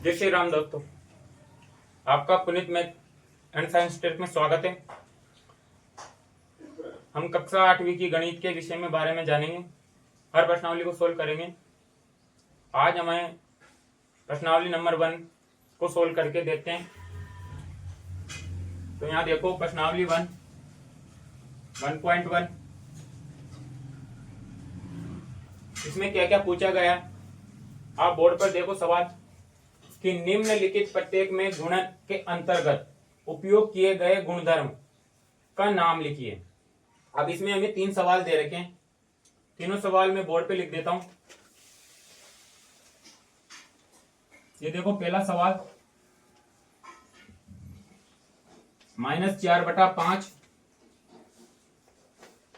जय श्री राम दोस्तों, आपका Puneet math and science test में स्वागत है। हम कक्षा 8वीं की गणित के विषय में बारे में जानेंगे, हर प्रश्नावली को सोल्व करेंगे। आज हमें प्रश्नावली नंबर 1 को सोल्व करके देखते हैं। तो यहाँ देखो प्रश्नावली 1.1 इसमें क्या क्या पूछा गया। आप बोर्ड पर देखो सवाल कि निम्नलिखित प्रत्येक में गुणन के अंतर्गत उपयोग किए गए गुणधर्म का नाम लिखिए। अब इसमें हमें 3 सवाल दे रखे हैं, तीनों सवाल मैं बोर्ड पे लिख देता हूं। ये देखो पहला सवाल, -4/5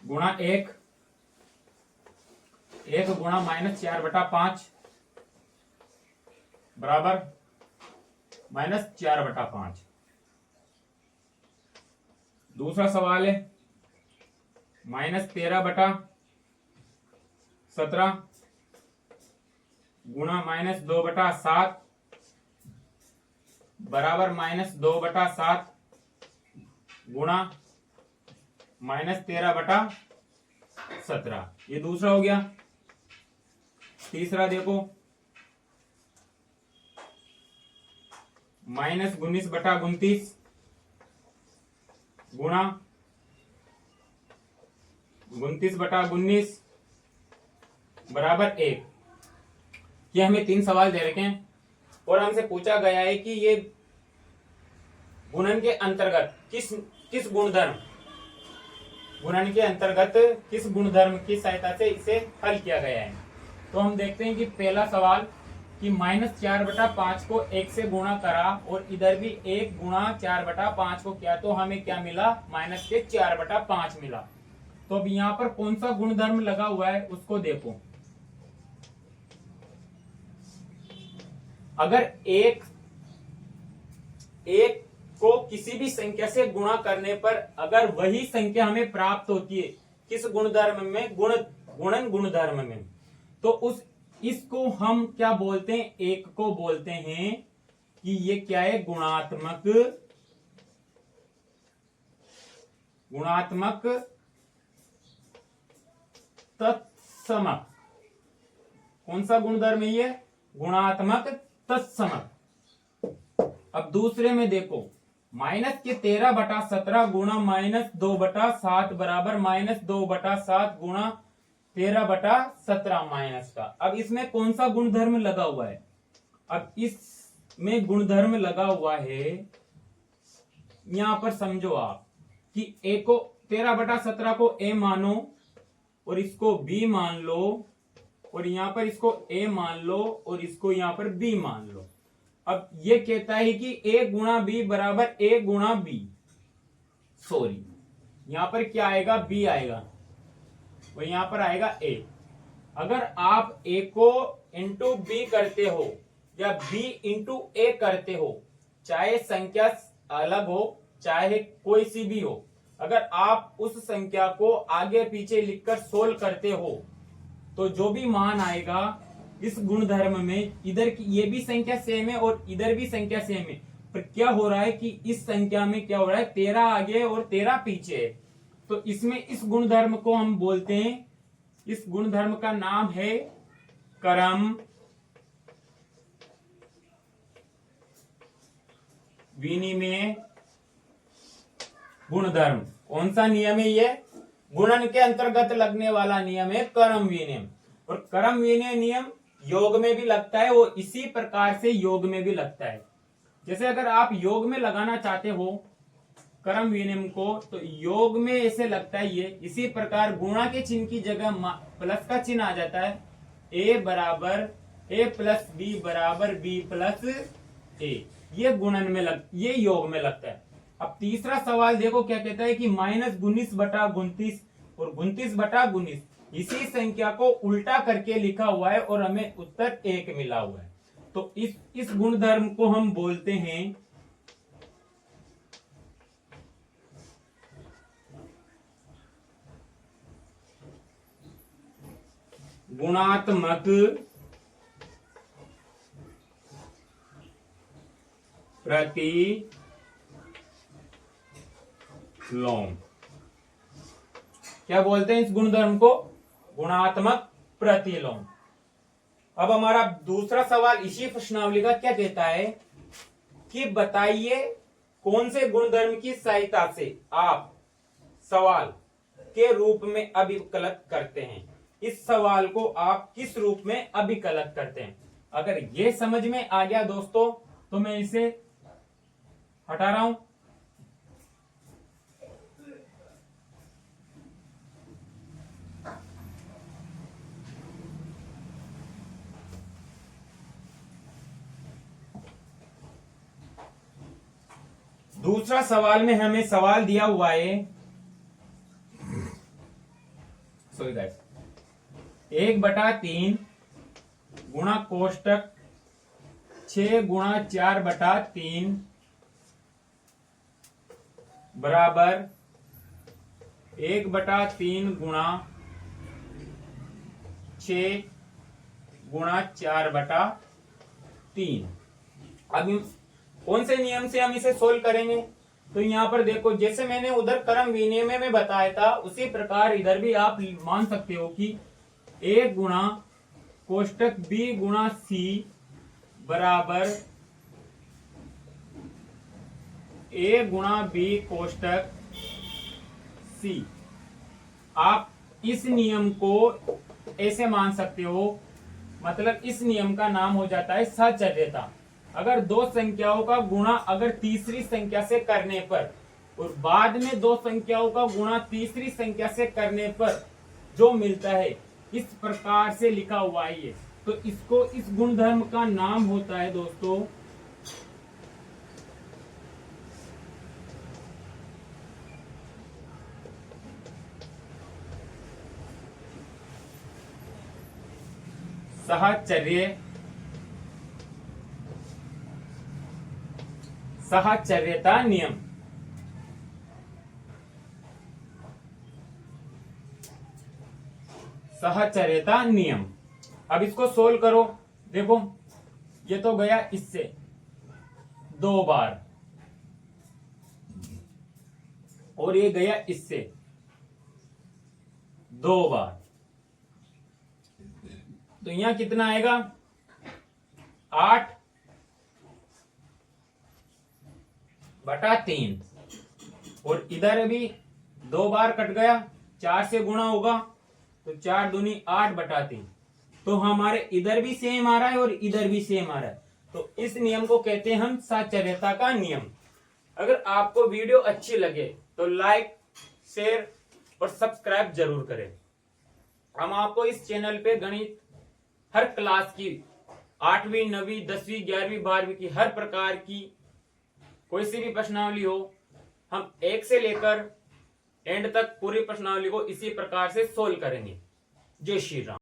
गुणा 1 गुणा -4/5 बराबर -4/5। दूसरा सवाल है -13/17 गुणा -2/7 बराबर -2/7 गुणा -13/17। ये दूसरा हो गया। तीसरा देखो -19/29 गुणा 29/19 बराबर 1। ये हमें 3 सवाल दे रखे हैं और हमसे पूछा गया है कि ये गुणन के अंतर्गत किस गुणधर्म की सहायता से इसे हल किया गया है। तो हम देखते हैं कि पहला सवाल कि -4/5 को 1 से गुणा करा और इधर भी 1 गुणा 4/5 को किया तो हमें क्या मिला, -4/5 मिला। तो अब यहाँ पर कौन सा गुणधर्म लगा हुआ है उसको देखो। अगर एक को किसी भी संख्या से गुणा करने पर अगर वही संख्या हमें प्राप्त होती है किस गुणधर्म में, गुणन गुणधर्म में, तो इसको हम क्या बोलते हैं, एक को बोलते हैं कि ये क्या है, गुणात्मक तत्समक। कौन सा गुणधर्म है ये, गुणात्मक तत्समक। अब दूसरे में देखो -13/17 गुणा -2/7 बराबर -2/7 गुणा 13/17 माइनस का। अब इसमें कौन सा गुणधर्म लगा हुआ है, अब इसमें गुणधर्म लगा हुआ है, यहां पर समझो आप कि a को 13/17 को a मानो और इसको b मान लो और यहां पर इसको a मान लो और इसको यहां पर b मान लो। अब ये कहता है कि a गुणा b बराबर a गुणा b, सॉरी यहां पर क्या आएगा, b आएगा और यहां पर आएगा a। अगर आप a को इंटू b करते हो या b इंटू a करते हो, चाहे संख्या अलग हो चाहे कोई सी भी हो, अगर आप उस संख्या को आगे पीछे लिखकर सोल्व करते हो तो जो भी मान आएगा इस गुणधर्म में, इधर की ये भी संख्या सेम है और इधर भी संख्या सेम है, पर क्या हो रहा है कि इस संख्या में क्या हो रहा है, 13 आगे और 13 पीछे है। तो इसमें इस गुणधर्म को हम बोलते हैं, इस गुणधर्म का नाम है क्रम विनिमय गुणधर्म। कौन सा नियम है ये, गुणन के अंतर्गत लगने वाला नियम है क्रम विनिमय। और क्रम विनिमय नियम योग में भी लगता है, वो इसी प्रकार से योग में भी लगता है। जैसे अगर आप योग में लगाना चाहते हो क्रम विनिमय को, तो योग में ऐसे लगता है ये, इसी प्रकार गुणा के चिन्ह की जगह प्लस का चिन्ह आ जाता है, a बराबर a प्लस b बराबर b प्लस a। ये गुणन में ये योग में लगता है। अब तीसरा सवाल देखो क्या कहता है कि -19/29 और 29/19 इसी संख्या को उल्टा करके लिखा हुआ है और हमें उत्तर 1 मिला हुआ है। तो इस गुणधर्म को हम बोलते हैं गुणात्मक प्रतिलोम। क्या बोलते हैं इस गुणधर्म को? गुणात्मक प्रतिलोम। अब हमारा दूसरा सवाल इसी प्रश्नावली का क्या कहता है कि बताइए कौन से गुणधर्म की सहायता से आप सवाल के रूप में अभिकलित करते हैं। इस सवाल को आप किस रूप में अभिकलित करते हैं? अगर ये समझ में आ गया दोस्तों तो मैं इसे हटा रहा हूं। दूसरा सवाल में हमें सवाल दिया हुआ है, सॉरी गाइस, 1/3 गुणा कोष्टक 6 गुणा 4/3 बराबर 1/3 गुणा 6 गुणा 4/3। अब कौन से नियम से हम इसे सोल्व करेंगे? तो यहाँ पर देखो, जैसे मैंने उधर क्रम विनिमय में बताया था उसी प्रकार इधर भी आप मान सकते हो कि a गुणा कोष्टक b गुणा c बराबर a गुणा b कोष्टक c। आप इस नियम को ऐसे मान सकते हो, मतलब इस नियम का नाम हो जाता है सहचर्यता। अगर दो संख्याओं का गुणा अगर तीसरी संख्या से करने पर और बाद में दो संख्याओं का गुणा तीसरी संख्या से करने पर जो मिलता है, इस प्रकार से लिखा हुआ है ये, तो इसको इस गुणधर्म का नाम होता है दोस्तों सहचर्यता नियम। सहचर्यता नियम। अब इसको सोल्व करो। देखो ये तो गया इससे 2 बार और ये गया इससे 2 बार, तो यहां कितना आएगा? 8/3 और इधर भी 2 बार कट गया, 4 से गुणा होगा तो 4 दूनी 8/3। तो हमारे इधर भी सेम आ रहा है और इधर भी सेम आ रहा है, तो इस नियम को कहते हैं हम सहचर्यता का नियम। अगर आपको वीडियो अच्छी लगे तो लाइक, शेयर और सब्सक्राइब जरूर करें। हम आपको इस चैनल पे गणित हर क्लास की 8वीं 9वीं 10वीं 11वीं 12वीं की हर प्रकार की कोई सी भी प्रश्नावली हो, हम 1 से लेकर एंड तक पूरी प्रश्नावली को इसी प्रकार से सोल्व करेंगे। जय श्री राम।